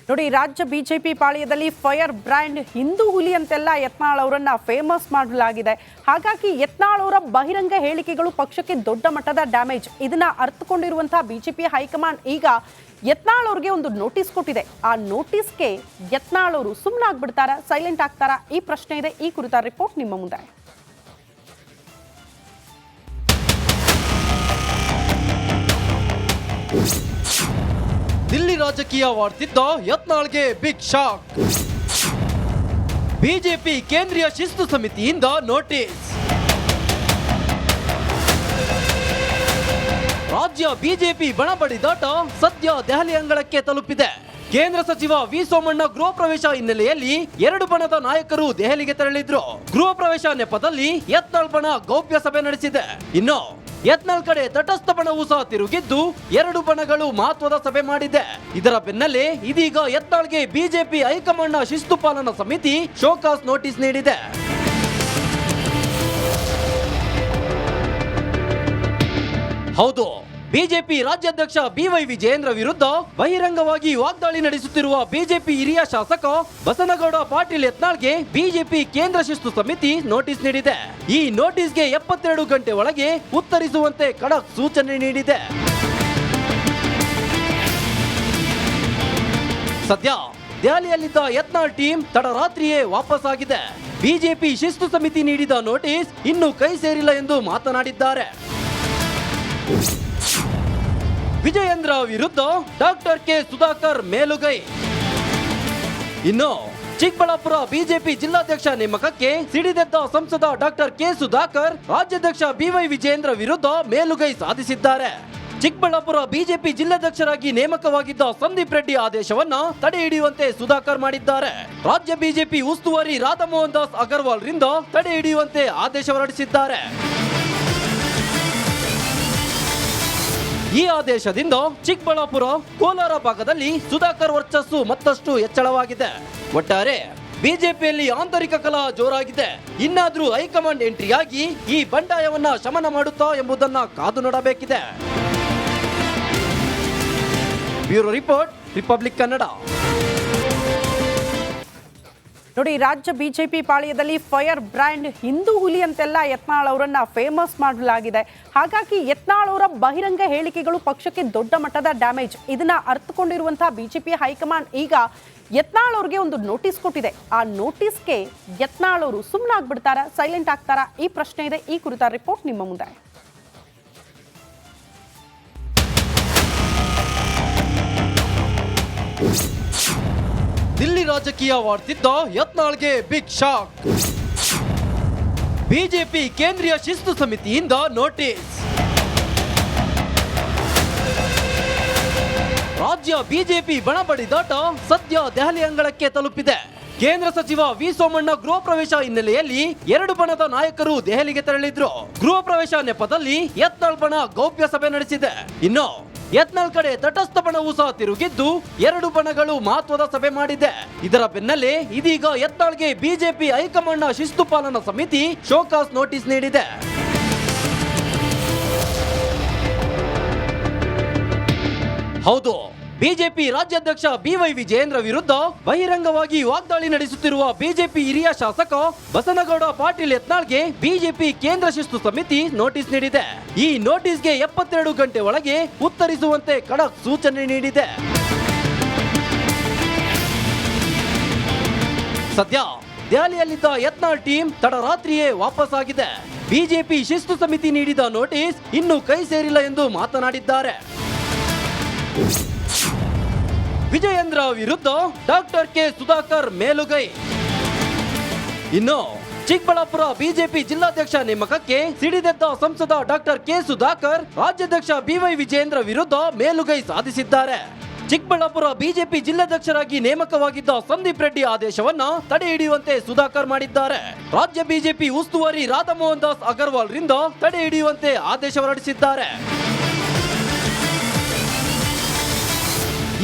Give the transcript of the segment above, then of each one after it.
ನೋಡಿ, ರಾಜ್ಯ ಬಿಜೆಪಿ ಪಾಳ್ಯದಲ್ಲಿ ಫೈರ್ ಬ್ರ್ಯಾಂಡ್ ಹಿಂದೂ ಹುಲಿ ಅಂತೆಲ್ಲ ಯತ್ನಾಳ್ ಅವರನ್ನ ಫೇಮಸ್ ಮಾಡಲಾಗಿದೆ. ಹಾಗಾಗಿ ಯತ್ನಾಳ್ ಅವರ ಬಹಿರಂಗ ಹೇಳಿಕೆಗಳು ಪಕ್ಷಕ್ಕೆ ದೊಡ್ಡ ಮಟ್ಟದ ಡ್ಯಾಮೇಜ್. ಇದನ್ನ ಅರ್ಥಕೊಂಡಿರುವಂತಹ ಬಿಜೆಪಿ ಹೈಕಮಾಂಡ್ ಈಗ ಯತ್ನಾಳ್ ಅವರಿಗೆ ಒಂದು ನೋಟಿಸ್ ಕೊಟ್ಟಿದೆ. ಆ ನೋಟಿಸ್ಗೆ ಯತ್ನಾಳ್ ಅವರು ಸುಮ್ಮನಾಗ್ಬಿಡ್ತಾರಾ, ಸೈಲೆಂಟ್ ಆಗ್ತಾರಾ? ಈ ಪ್ರಶ್ನೆ ಇದೆ. ಈ ಕುರಿತ ರಿಪೋರ್ಟ್ ನಿಮ್ಮ ಮುಂದೆ. ದಿಲ್ಲಿ ರಾಜಕೀಯವಾಡ್ತಿದ್ದ ಯತ್ನಾಳ್ಗೆ ಬಿಗ್ ಶಾಕ್. ಬಿಜೆಪಿ ಕೇಂದ್ರೀಯ ಶಿಸ್ತು ಸಮಿತಿಯಿಂದ ನೋಟಿಸ್. ರಾಜ್ಯ ಬಿಜೆಪಿ ಬಣಬಡಿದಾಟ ಸದ್ಯ ದೆಹಲಿ ಅಂಗಳಕ್ಕೆ ತಲುಪಿದೆ. ಕೇಂದ್ರ ಸಚಿವ ವಿ ಸೋಮಣ್ಣ ಗೃಹ ಪ್ರವೇಶ ಹಿನ್ನೆಲೆಯಲ್ಲಿ ಎರಡು ಬಣದ ನಾಯಕರು ದೆಹಲಿಗೆ ತೆರಳಿದ್ರು. ಗೃಹ ಪ್ರವೇಶ ನೆಪದಲ್ಲಿ ಯತ್ನಾಳ್ ಬಣ ಗೌಪ್ಯ ಸಭೆ ನಡೆಸಿದೆ. ಇನ್ನು ಯತ್ನಾಳ್ ಕಡೆ ತಟಸ್ಥ ಬಣವೂ ಸಹ ತಿರುಗಿದ್ದು ಎರಡು ಬಣಗಳು ಮಹತ್ವದ ಸಭೆ ಮಾಡಿದೆ. ಇದರ ಬೆನ್ನಲ್ಲೇ ಇದೀಗ ಯತ್ನಾಳ್ಗೆ ಬಿಜೆಪಿ ಹೈಕಮಾಂಡ್ನ ಶಿಸ್ತು ಪಾಲನಾ ಸಮಿತಿ ಶೋಕಾಸ್ ನೋಟಿಸ್ ನೀಡಿದೆ. ಹೌದು, ಬಿಜೆಪಿ ರಾಜ್ಯಾಧ್ಯಕ್ಷ ಬಿವೈ ವಿಜಯೇಂದ್ರ ವಿರುದ್ಧ ಬಹಿರಂಗವಾಗಿ ವಾಗ್ದಾಳಿ ನಡೆಸುತ್ತಿರುವ ಬಿಜೆಪಿ ಹಿರಿಯ ಶಾಸಕ ಬಸನಗೌಡ ಪಾಟೀಲ್ ಯತ್ನಾಳ್ಗೆ ಬಿಜೆಪಿ ಕೇಂದ್ರ ಶಿಸ್ತು ಸಮಿತಿ ನೋಟಿಸ್ ನೀಡಿದೆ. ಈ ನೋಟಿಸ್ಗೆ 72 ಗಂಟೆ ಒಳಗೆ ಉತ್ತರಿಸುವಂತೆ ಖಡಕ್ ಸೂಚನೆ ನೀಡಿದೆ. ಸದ್ಯ ದೆಹಲಿಯಲ್ಲಿದ್ದ ಯತ್ನಾಳ್ ಟೀಮ್ ತಡರಾತ್ರಿಯೇ ವಾಪಸ್ ಆಗಿದೆ. ಬಿಜೆಪಿ ಶಿಸ್ತು ಸಮಿತಿ ನೀಡಿದ ನೋಟಿಸ್ ಇನ್ನೂ ಕೈ ಸೇರಿಲ್ಲ ಎಂದು ಮಾತನಾಡಿದ್ದಾರೆ. ವಿಜಯೇಂದ್ರ ವಿರುದ್ಧ ಡಾಕ್ಟರ್ ಕೆ ಸುಧಾಕರ್ ಮೇಲುಗೈ. ಇನ್ನು ಚಿಕ್ಕಬಳ್ಳಾಪುರ ಬಿಜೆಪಿ ಜಿಲ್ಲಾಧ್ಯಕ್ಷ ನೇಮಕಕ್ಕೆ ಸಿಡಿದೆದ್ದ ಸಂಸದ ಡಾಕ್ಟರ್ ಕೆ ಸುಧಾಕರ್ ರಾಜ್ಯಾಧ್ಯಕ್ಷ ಬಿವೈ ವಿಜಯೇಂದ್ರ ವಿರುದ್ಧ ಮೇಲುಗೈ ಸಾಧಿಸಿದ್ದಾರೆ. ಚಿಕ್ಕಬಳ್ಳಾಪುರ ಬಿಜೆಪಿ ಜಿಲ್ಲಾಧ್ಯಕ್ಷರಾಗಿ ನೇಮಕವಾಗಿದ್ದ ಸಂದೀಪ್ ರೆಡ್ಡಿ ಆದೇಶವನ್ನ ತಡೆ ಹಿಡಿಯುವಂತೆ ಸುಧಾಕರ್ ಮಾಡಿದ್ದಾರೆ. ರಾಜ್ಯ ಬಿಜೆಪಿ ಉಸ್ತುವಾರಿ ರಾಧಾ ಮೋಹನ್ ದಾಸ್ ಅಗರ್ವಾಲ್ ರಿಂದ ತಡೆ ಹಿಡಿಯುವಂತೆ ಆದೇಶ ಹೊರಡಿಸಿದ್ದಾರೆ. ಈ ಆದೇಶದಿಂದ ಚಿಕ್ಕಬಳ್ಳಾಪುರ, ಕೋಲಾರ ಭಾಗದಲ್ಲಿ ಸುಧಾಕರ್ ವರ್ಚಸ್ಸು ಮತ್ತಷ್ಟು ಹೆಚ್ಚಳವಾಗಿದೆ. ಒಟ್ಟಾರೆ ಬಿಜೆಪಿಯಲ್ಲಿ ಆಂತರಿಕ ಕಲಹ ಜೋರಾಗಿದೆ. ಇನ್ನಾದ್ರೂ ಹೈಕಮಾಂಡ್ ಎಂಟ್ರಿಯಾಗಿ ಈ ಬಂಡಾಯವನ್ನ ಶಮನ ಮಾಡುತ್ತಾ ಎಂಬುದನ್ನ ಕಾದು ನೋಡಬೇಕಿದೆ. Bureau report, Republic Kannada. ನೋಡಿ, ರಾಜ್ಯ ಬಿಜೆಪಿ ಪಾಳ್ಯದಲ್ಲಿ ಫೈರ್ ಬ್ರ್ಯಾಂಡ್ ಹಿಂದೂ ಹುಲಿ ಅಂತೆಲ್ಲ ಯತ್ನಾಳ್ ಅವರನ್ನ ಫೇಮಸ್ ಮಾಡಲಾಗಿದೆ. ಹಾಗಾಗಿ ಯತ್ನಾಳ್ ಅವರ ಬಹಿರಂಗ ಹೇಳಿಕೆಗಳು ಪಕ್ಷಕ್ಕೆ ದೊಡ್ಡ ಮಟ್ಟದ ಡ್ಯಾಮೇಜ್. ಇದನ್ನ ಅರ್ಥಕೊಂಡಿರುವಂತಹ ಬಿಜೆಪಿ ಹೈಕಮಾಂಡ್ ಈಗ ಯತ್ನಾಳ್ ಅವರಿಗೆ ಒಂದು ನೋಟಿಸ್ ಕೊಟ್ಟಿದೆ. ಆ ನೋಟಿಸ್ಗೆ ಯತ್ನಾಳ್ ಅವರು ಸುಮ್ಮನಾಗ್ಬಿಡ್ತಾರಾ, ಸೈಲೆಂಟ್ ಆಗ್ತಾರಾ? ಈ ಪ್ರಶ್ನೆ ಇದೆ. ಈ ಕುರಿತ ರಿಪೋರ್ಟ್ ನಿಮ್ಮ ಮುಂದೆ. ದಿಲ್ಲಿ ರಾಜಕೀಯವಾಡ್ತಿದ್ದ ಯತ್ನಾಳ್ಗೆ ಬಿಗ್ ಶಾಕ್. ಬಿಜೆಪಿ ಕೇಂದ್ರೀಯ ಶಿಸ್ತು ಸಮಿತಿಯಿಂದ ನೋಟಿಸ್. ರಾಜ್ಯ ಬಿಜೆಪಿ ಬಣಬಡಿದಾಟ ಸದ್ಯ ದೆಹಲಿ ಅಂಗಳಕ್ಕೆ ತಲುಪಿದೆ. ಕೇಂದ್ರ ಸಚಿವ ವಿ ಸೋಮಣ್ಣ ಗೃಹ ಪ್ರವೇಶ ಹಿನ್ನೆಲೆಯಲ್ಲಿ ಎರಡು ಬಣದ ನಾಯಕರು ದೆಹಲಿಗೆ ತೆರಳಿದ್ರು. ಗೃಹ ಪ್ರವೇಶ ನೆಪದಲ್ಲಿ ಯತ್ನಾಳ್ ಬಣ ಗೌಪ್ಯ ಸಭೆ ನಡೆಸಿದೆ. ಇನ್ನು ಯತ್ನಾಳ್ ಕಡೆ ತಟಸ್ಥ ಬಣವೂ ಸಹ ತಿರುಗಿದ್ದು ಎರಡು ಬಣಗಳು ಮಹತ್ವದ ಸಭೆ ಮಾಡಿದೆ. ಇದರ ಬೆನ್ನಲ್ಲೇ ಇದೀಗ ಯತ್ನಾಳ್ಗೆ ಬಿಜೆಪಿ ಹೈಕಮಾಂಡ್ನ ಶಿಸ್ತು ಪಾಲನಾ ಸಮಿತಿ ಶೋಕಾಸ್ ನೋಟಿಸ್ ನೀಡಿದೆ. ಹೌದು, ಬಿಜೆಪಿ ರಾಜ್ಯಾಧ್ಯಕ್ಷ ಬಿವೈ ವಿಜಯೇಂದ್ರ ವಿರುದ್ಧ ಬಹಿರಂಗವಾಗಿ ವಾಗ್ದಾಳಿ ನಡೆಸುತ್ತಿರುವ ಬಿಜೆಪಿ ಹಿರಿಯ ಶಾಸಕ ಬಸನಗೌಡ ಪಾಟೀಲ್ ಯತ್ನಾಳ್ಗೆ ಬಿಜೆಪಿ ಕೇಂದ್ರ ಶಿಸ್ತು ಸಮಿತಿ ನೋಟಿಸ್ ನೀಡಿದೆ. ಈ ನೋಟಿಸ್ಗೆ 72 ಗಂಟೆ ಒಳಗೆ ಉತ್ತರಿಸುವಂತೆ ಖಡಕ್ ಸೂಚನೆ ನೀಡಿದೆ. ಸದ್ಯ ದೆಹಲಿಯಲ್ಲಿದ್ದ ಯತ್ನಾಳ್ ಟೀಮ್ ತಡರಾತ್ರಿಯೇ ವಾಪಸ್ ಆಗಿದೆ. ಬಿಜೆಪಿ ಶಿಸ್ತು ಸಮಿತಿ ನೀಡಿದ ನೋಟಿಸ್ ಇನ್ನೂ ಕೈ ಸೇರಿಲ್ಲ ಎಂದು ಮಾತನಾಡಿದ್ದಾರೆ. ವಿಜಯೇಂದ್ರ ವಿರುದ್ಧ ಡಾಕ್ಟರ್ ಕೆ ಸುಧಾಕರ್ ಮೇಲುಗೈ. ಇನ್ನು ಚಿಕ್ಕಬಳ್ಳಾಪುರ ಬಿಜೆಪಿ ಜಿಲ್ಲಾಧ್ಯಕ್ಷ ನೇಮಕಕ್ಕೆ ಸಿಡಿದೆದ್ದ ಸಂಸದ ಡಾಕ್ಟರ್ ಕೆ ಸುಧಾಕರ್ ರಾಜ್ಯಾಧ್ಯಕ್ಷ ಬಿವೈ ವಿಜಯೇಂದ್ರ ವಿರುದ್ಧ ಮೇಲುಗೈ ಸಾಧಿಸಿದ್ದಾರೆ. ಚಿಕ್ಕಬಳ್ಳಾಪುರ ಬಿಜೆಪಿ ಜಿಲ್ಲಾಧ್ಯಕ್ಷರಾಗಿ ನೇಮಕವಾಗಿದ್ದ ಸಂದೀಪ್ ರೆಡ್ಡಿ ಆದೇಶವನ್ನ ತಡೆ ಹಿಡಿಯುವಂತೆ ಸುಧಾಕರ್ ಮಾಡಿದ್ದಾರೆ. ರಾಜ್ಯ ಬಿಜೆಪಿ ಉಸ್ತುವಾರಿ ರಾಧಾ ಮೋಹನ್ ದಾಸ್ ಅಗರ್ವಾಲ್ ರಿಂದ ತಡೆ ಹಿಡಿಯುವಂತೆ ಆದೇಶ ಹೊರಡಿಸಿದ್ದಾರೆ.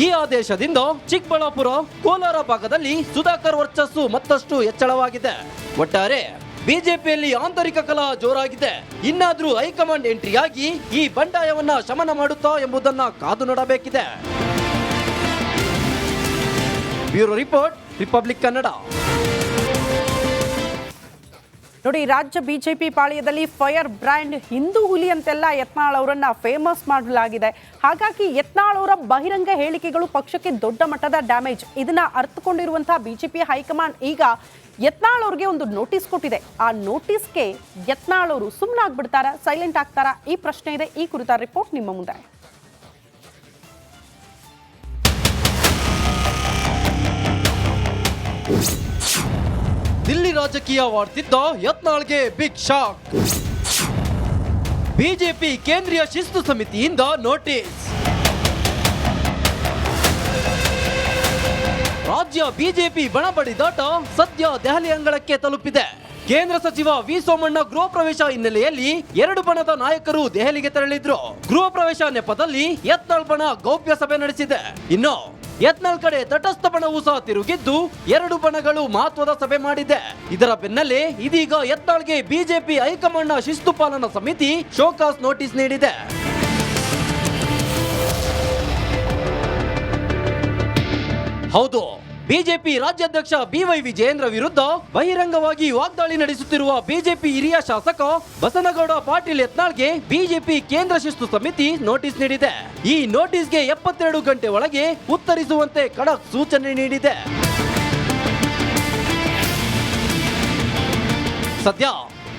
ಈ ಆದೇಶದಿಂದ ಚಿಕ್ಕಬಳ್ಳಾಪುರ, ಕೋಲಾರ ಭಾಗದಲ್ಲಿ ಸುಧಾಕರ್ ವರ್ಚಸ್ಸು ಮತ್ತಷ್ಟು ಹೆಚ್ಚಳವಾಗಿದೆ. ಒಟ್ಟಾರೆ ಬಿಜೆಪಿಯಲ್ಲಿ ಆಂತರಿಕ ಕಲಹ ಜೋರಾಗಿದೆ. ಇನ್ನಾದ್ರೂ ಹೈಕಮಾಂಡ್ ಎಂಟ್ರಿಯಾಗಿ ಈ ಬಂಡಾಯವನ್ನ ಶಮನ ಮಾಡುತ್ತಾ ಎಂಬುದನ್ನ ಕಾದು ನೋಡಬೇಕಿದೆ. Bureau report, Republic Kannada. ನೋಡಿ, ರಾಜ್ಯ ಬಿಜೆಪಿ ಪಾಳ್ಯದಲ್ಲಿ ಫೈರ್ ಬ್ರ್ಯಾಂಡ್ ಹಿಂದೂ ಹುಲಿ ಅಂತೆಲ್ಲ ಯತ್ನಾಳ್ ಅವರನ್ನ ಫೇಮಸ್ ಮಾಡಲಾಗಿದೆ. ಹಾಗಾಗಿ ಯತ್ನಾಳ್ ಅವರ ಬಹಿರಂಗ ಹೇಳಿಕೆಗಳು ಪಕ್ಷಕ್ಕೆ ದೊಡ್ಡ ಮಟ್ಟದ ಡ್ಯಾಮೇಜ್. ಇದನ್ನ ಅರ್ಥಕೊಂಡಿರುವಂತಹ ಬಿಜೆಪಿ ಹೈಕಮಾಂಡ್ ಈಗ ಯತ್ನಾಳ್ ಅವ್ರಿಗೆ ಒಂದು ನೋಟಿಸ್ ಕೊಟ್ಟಿದೆ. ಆ ನೋಟಿಸ್ಗೆ ಯತ್ನಾಳ್ ಅವರು ಸುಮ್ಮನಾಗ್ಬಿಡ್ತಾರಾ, ಸೈಲೆಂಟ್ ಆಗ್ತಾರಾ? ಈ ಪ್ರಶ್ನೆ ಇದೆ. ಈ ಕುರಿತ ರಿಪೋರ್ಟ್ ನಿಮ್ಮ ಮುಂದೆ. ದಿಲ್ಲಿ ರಾಜಕೀಯವಾಡ್ತಿದ್ದ ಯತ್ನಾಳ್ಗೆ ಬಿಗ್ ಶಾಕ್. ಬಿಜೆಪಿ ಕೇಂದ್ರೀಯ ಶಿಸ್ತು ಸಮಿತಿಯಿಂದ ನೋಟಿಸ್. ರಾಜ್ಯ ಬಿಜೆಪಿ ಬಣಬಡಿದಾಟ ಸದ್ಯ ದೆಹಲಿ ಅಂಗಳಕ್ಕೆ ತಲುಪಿದೆ. ಕೇಂದ್ರ ಸಚಿವ ವಿ ಸೋಮಣ್ಣ ಗೃಹ ಪ್ರವೇಶ ಹಿನ್ನೆಲೆಯಲ್ಲಿ 2 ಬಣದ ನಾಯಕರು ದೆಹಲಿಗೆ ತೆರಳಿದ್ರು. ಗೃಹ ಪ್ರವೇಶ ನೆಪದಲ್ಲಿ ಯತ್ನಾಳ್ ಬಣ ಗೌಪ್ಯ ಸಭೆ ನಡೆಸಿದೆ. ಇನ್ನು ಯತ್ನಾಳ್ ಕಡೆ ತಟಸ್ಥ ಬಣವೂ ಸಹ ತಿರುಗಿದ್ದು 2 ಬಣಗಳು ಮಹತ್ವದ ಸಭೆ ಮಾಡಿದೆ. ಇದರ ಬೆನ್ನಲ್ಲೇ ಇದೀಗ ಯತ್ನಾಳ್ಗೆ ಬಿಜೆಪಿ ಹೈಕಮಾಂಡ್ನ ಶಿಸ್ತು ಪಾಲನಾ ಸಮಿತಿ ಶೋಕಾಸ್ ನೋಟಿಸ್ ನೀಡಿದೆ. ಹೌದು, ಬಿಜೆಪಿ ರಾಜ್ಯಾಧ್ಯಕ್ಷ ಬಿವೈ ವಿಜಯೇಂದ್ರ ವಿರುದ್ಧ ಬಹಿರಂಗವಾಗಿ ವಾಗ್ದಾಳಿ ನಡೆಸುತ್ತಿರುವ ಬಿಜೆಪಿ ಹಿರಿಯ ಶಾಸಕ ಬಸನಗೌಡ ಪಾಟೀಲ್ ಯತ್ನಾಳ್ಗೆ ಬಿಜೆಪಿ ಕೇಂದ್ರ ಶಿಸ್ತು ಸಮಿತಿ ನೋಟಿಸ್ ನೀಡಿದೆ. ಈ ನೋಟಿಸ್ಗೆ 72 ಗಂಟೆ ಒಳಗೆ ಉತ್ತರಿಸುವಂತೆ ಖಡಕ್ ಸೂಚನೆ ನೀಡಿದೆ. ಸದ್ಯ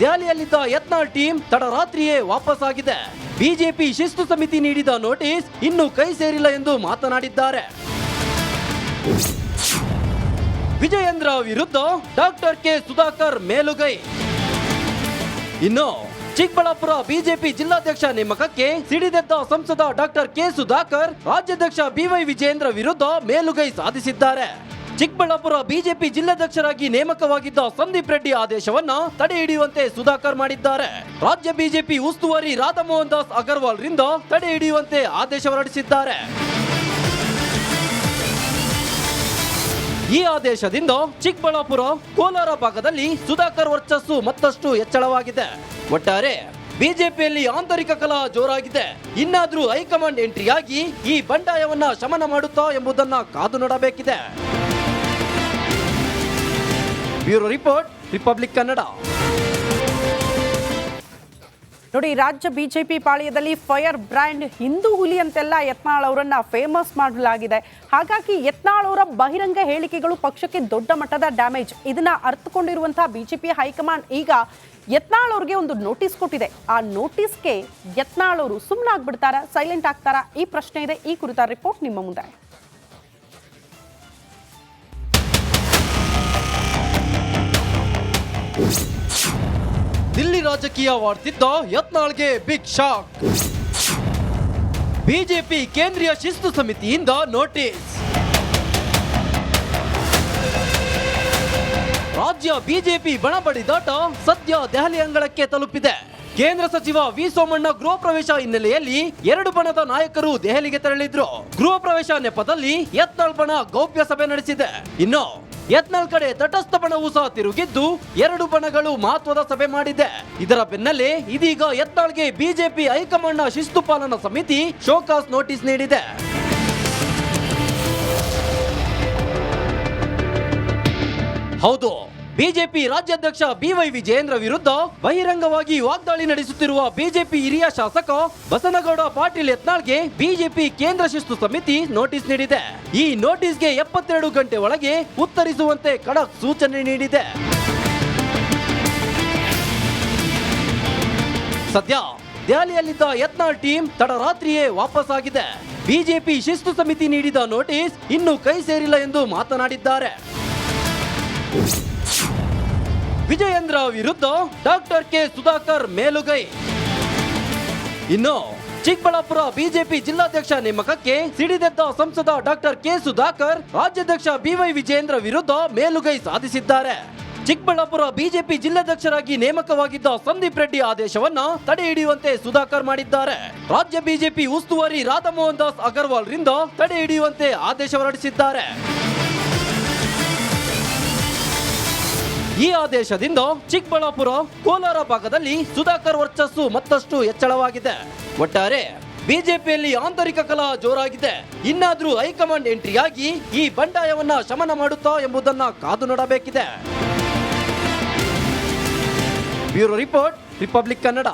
ದೆಹಲಿಯಲ್ಲಿದ್ದ ಯತ್ನಾಳ್ ಟೀಮ್ ತಡರಾತ್ರಿಯೇ ವಾಪಸ್ ಆಗಿದೆ. ಬಿಜೆಪಿ ಶಿಸ್ತು ಸಮಿತಿ ನೀಡಿದ ನೋಟಿಸ್ ಇನ್ನೂ ಕೈ ಸೇರಿಲ್ಲ ಎಂದು ಮಾತನಾಡಿದ್ದಾರೆ. ವಿಜಯೇಂದ್ರ ವಿರುದ್ಧ ಡಾಕ್ಟರ್ ಕೆ ಸುಧಾಕರ್ ಮೇಲುಗೈ. ಇನ್ನು ಚಿಕ್ಕಬಳ್ಳಾಪುರ ಬಿಜೆಪಿ ಜಿಲ್ಲಾಧ್ಯಕ್ಷ ನೇಮಕಕ್ಕೆ ಸಿಡಿದೆದ್ದ ಸಂಸದ ಡಾಕ್ಟರ್ ಕೆ ಸುಧಾಕರ್ ರಾಜ್ಯಾಧ್ಯಕ್ಷ ಬಿವೈ ವಿಜಯೇಂದ್ರ ವಿರುದ್ಧ ಮೇಲುಗೈ ಸಾಧಿಸಿದ್ದಾರೆ. ಚಿಕ್ಕಬಳ್ಳಾಪುರ ಬಿಜೆಪಿ ಜಿಲ್ಲಾಧ್ಯಕ್ಷರಾಗಿ ನೇಮಕವಾಗಿದ್ದ ಸಂದೀಪ್ ರೆಡ್ಡಿ ಆದೇಶವನ್ನ ತಡೆ ಹಿಡಿಯುವಂತೆ ಸುಧಾಕರ್ ಮಾಡಿದ್ದಾರೆ. ರಾಜ್ಯ ಬಿಜೆಪಿ ಉಸ್ತುವಾರಿ ರಾಧಾ ಮೋಹನ್ ದಾಸ್ ಅಗರ್ವಾಲ್ ರಿಂದ ತಡೆ ಹಿಡಿಯುವಂತೆ ಆದೇಶ ಹೊರಡಿಸಿದ್ದಾರೆ. ಈ ಆದೇಶದಿಂದ ಚಿಕ್ಕಬಳ್ಳಾಪುರ, ಕೋಲಾರ ಭಾಗದಲ್ಲಿ ಸುಧಾಕರ್ ವರ್ಚಸ್ಸು ಮತ್ತಷ್ಟು ಹೆಚ್ಚಳವಾಗಿದೆ. ಒಟ್ಟಾರೆ ಬಿಜೆಪಿಯಲ್ಲಿ ಆಂತರಿಕ ಕಲಹ ಜೋರಾಗಿದೆ. ಇನ್ನಾದ್ರೂ ಹೈಕಮಾಂಡ್ ಎಂಟ್ರಿಯಾಗಿ ಈ ಬಂಡಾಯವನ್ನ ಶಮನ ಮಾಡುತ್ತಾ ಎಂಬುದನ್ನ ಕಾದು ನೋಡಬೇಕಿದೆ. Bureau report, Republic Kannada. ನೋಡಿ, ರಾಜ್ಯ ಬಿಜೆಪಿ ಪಾಳ್ಯದಲ್ಲಿ ಫೈರ್ ಬ್ರ್ಯಾಂಡ್ ಹಿಂದೂ ಹುಲಿ ಅಂತೆಲ್ಲ ಯತ್ನಾಳ್ ಅವರನ್ನ ಫೇಮಸ್ ಮಾಡಲಾಗಿದೆ. ಹಾಗಾಗಿ ಯತ್ನಾಳ್ ಅವರ ಬಹಿರಂಗ ಹೇಳಿಕೆಗಳು ಪಕ್ಷಕ್ಕೆ ದೊಡ್ಡ ಮಟ್ಟದ ಡ್ಯಾಮೇಜ್. ಇದನ್ನ ಅರ್ಥಕೊಂಡಿರುವಂತಹ ಬಿಜೆಪಿ ಹೈಕಮಾಂಡ್ ಈಗ ಯತ್ನಾಳ್ ಅವ್ರಿಗೆ ಒಂದು ನೋಟಿಸ್ ಕೊಟ್ಟಿದೆ. ಆ ನೋಟಿಸ್ಗೆ ಯತ್ನಾಳ್ ಅವರು ಸುಮ್ಮನಾಗ್ಬಿಡ್ತಾರಾ, ಸೈಲೆಂಟ್ ಆಗ್ತಾರಾ? ಈ ಪ್ರಶ್ನೆ ಇದೆ. ಈ ಕುರಿತ ರಿಪೋರ್ಟ್ ನಿಮ್ಮ ಮುಂದೆ. ದಿಲ್ಲಿ ರಾಜಕೀಯವಾಡ್ತಿದ್ದ ಯತ್ನಾಳ್ಗೆ ಬಿಗ್ ಶಾಕ್. ಬಿಜೆಪಿ ಕೇಂದ್ರೀಯ ಶಿಸ್ತು ಸಮಿತಿಯಿಂದ ನೋಟಿಸ್. ರಾಜ್ಯ ಬಿಜೆಪಿ ಬಣಬಡಿದಾಟ ಸದ್ಯ ದೆಹಲಿ ಅಂಗಳಕ್ಕೆ ತಲುಪಿದೆ. ಕೇಂದ್ರ ಸಚಿವ ವಿ ಸೋಮಣ್ಣ ಗೃಹ ಪ್ರವೇಶ ಹಿನ್ನೆಲೆಯಲ್ಲಿ 2 ಬಣದ ನಾಯಕರು ದೆಹಲಿಗೆ ತೆರಳಿದ್ರು. ಗೃಹ ಪ್ರವೇಶ ನೆಪದಲ್ಲಿ ಯತ್ನಾಳ್ ಬಣ ಗೌಪ್ಯ ಸಭೆ ನಡೆಸಿದೆ. ಇನ್ನು ಯತ್ನಾಳ್ ಕಡೆ ತಟಸ್ಥ ಬಣವೂ ಸಹ ತಿರುಗಿದ್ದು 2 ಬಣಗಳು ಮಹತ್ವದ ಸಭೆ ಮಾಡಿದೆ. ಇದರ ಬೆನ್ನಲ್ಲೇ ಇದೀಗ ಯತ್ನಾಳ್ಗೆ ಬಿಜೆಪಿ ಹೈಕಮಾಂಡ್ನ ಶಿಸ್ತು ಪಾಲನಾ ಸಮಿತಿ ಶೋಕಾಸ್ ನೋಟಿಸ್ ನೀಡಿದೆ. ಹೌದು, ಬಿಜೆಪಿ ರಾಜ್ಯಾಧ್ಯಕ್ಷ ಬಿವೈ ವಿಜಯೇಂದ್ರ ವಿರುದ್ಧ ಬಹಿರಂಗವಾಗಿ ವಾಗ್ದಾಳಿ ನಡೆಸುತ್ತಿರುವ ಬಿಜೆಪಿ ಹಿರಿಯ ಶಾಸಕ ಬಸನಗೌಡ ಪಾಟೀಲ್ ಯತ್ನಾಳ್ಗೆ ಬಿಜೆಪಿ ಕೇಂದ್ರ ಶಿಸ್ತು ಸಮಿತಿ ನೋಟಿಸ್ ನೀಡಿದೆ. ಈ ನೋಟಿಸ್ಗೆ 72 ಗಂಟೆ ಒಳಗೆ ಉತ್ತರಿಸುವಂತೆ ಖಡಕ್ ಸೂಚನೆ ನೀಡಿದೆ. ಸದ್ಯ ದೆಹಲಿಯಲ್ಲಿದ್ದ ಯತ್ನಾಳ್ ಟೀಮ್ ತಡರಾತ್ರಿಯೇ ವಾಪಸ್ ಆಗಿದೆ. ಬಿಜೆಪಿ ಶಿಸ್ತು ಸಮಿತಿ ನೀಡಿದ ನೋಟಿಸ್ ಇನ್ನೂ ಕೈ ಸೇರಿಲ್ಲ ಎಂದು ಮಾತನಾಡಿದ್ದಾರೆ. ವಿಜಯೇಂದ್ರ ವಿರುದ್ಧ ಡಾಕ್ಟರ್ ಕೆ ಸುಧಾಕರ್ ಮೇಲುಗೈ. ಇನ್ನು ಚಿಕ್ಕಬಳ್ಳಾಪುರ ಬಿಜೆಪಿ ಜಿಲ್ಲಾಧ್ಯಕ್ಷ ನೇಮಕಕ್ಕೆ ಸಿಡಿದೆದ್ದ ಸಂಸದ ಡಾಕ್ಟರ್ ಕೆ ಸುಧಾಕರ್ ರಾಜ್ಯಾಧ್ಯಕ್ಷ ಬಿವೈ ವಿಜಯೇಂದ್ರ ವಿರುದ್ಧ ಮೇಲುಗೈ ಸಾಧಿಸಿದ್ದಾರೆ. ಚಿಕ್ಕಬಳ್ಳಾಪುರ ಬಿಜೆಪಿ ಜಿಲ್ಲಾಧ್ಯಕ್ಷರಾಗಿ ನೇಮಕವಾಗಿದ್ದ ಸಂದೀಪ್ ರೆಡ್ಡಿ ಆದೇಶವನ್ನ ತಡೆ ಹಿಡಿಯುವಂತೆ ಸುಧಾಕರ್ ಮಾಡಿದ್ದಾರೆ. ರಾಜ್ಯ ಬಿಜೆಪಿ ಉಸ್ತುವಾರಿ ರಾಧಾ ಮೋಹನ್ ದಾಸ್ ಅಗರ್ವಾಲ್ ರಿಂದ ತಡೆ ಹಿಡಿಯುವಂತೆ ಆದೇಶ ಹೊರಡಿಸಿದ್ದಾರೆ. ಈ ಆದೇಶದಿಂದ ಚಿಕ್ಕಬಳ್ಳಾಪುರ, ಕೋಲಾರ ಭಾಗದಲ್ಲಿ ಸುಧಾಕರ್ ವರ್ಚಸ್ಸು ಮತ್ತಷ್ಟು ಹೆಚ್ಚಳವಾಗಿದೆ. ಒಟ್ಟಾರೆ ಬಿಜೆಪಿಯಲ್ಲಿ ಆಂತರಿಕ ಕಲಹ ಜೋರಾಗಿದೆ. ಇನ್ನಾದ್ರೂ ಹೈಕಮಾಂಡ್ ಎಂಟ್ರಿಯಾಗಿ ಈ ಬಂಡಾಯವನ್ನ ಶಮನ ಮಾಡುತ್ತಾ ಎಂಬುದನ್ನ ಕಾದು ನೋಡಬೇಕಿದೆ. Bureau report, Republic Kannada.